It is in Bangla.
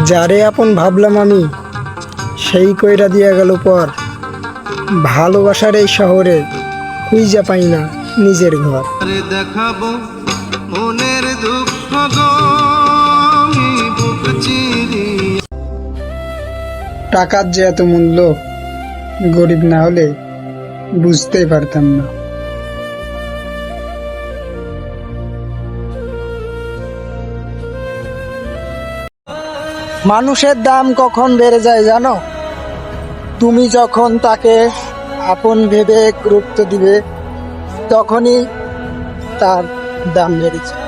যারে আপন ভাবলাম আমি, সেই কইরা দিয়া গেল পর। ভালোবাসার এই শহরে খুঁজা পাই না নিজের ঘর। দেখাবো মনের দুঃখ গো আমি বুক চিরি। টাকার যে এত মূল্য, গরিব না হলে বুঝতেই পারতাম না। মানুষের দাম কখন বেড়ে যায় জানো? তুমি যখন তাকে আপন ভেবে গুরুত্ব দিবে, তখনই তার দাম বেড়েছে।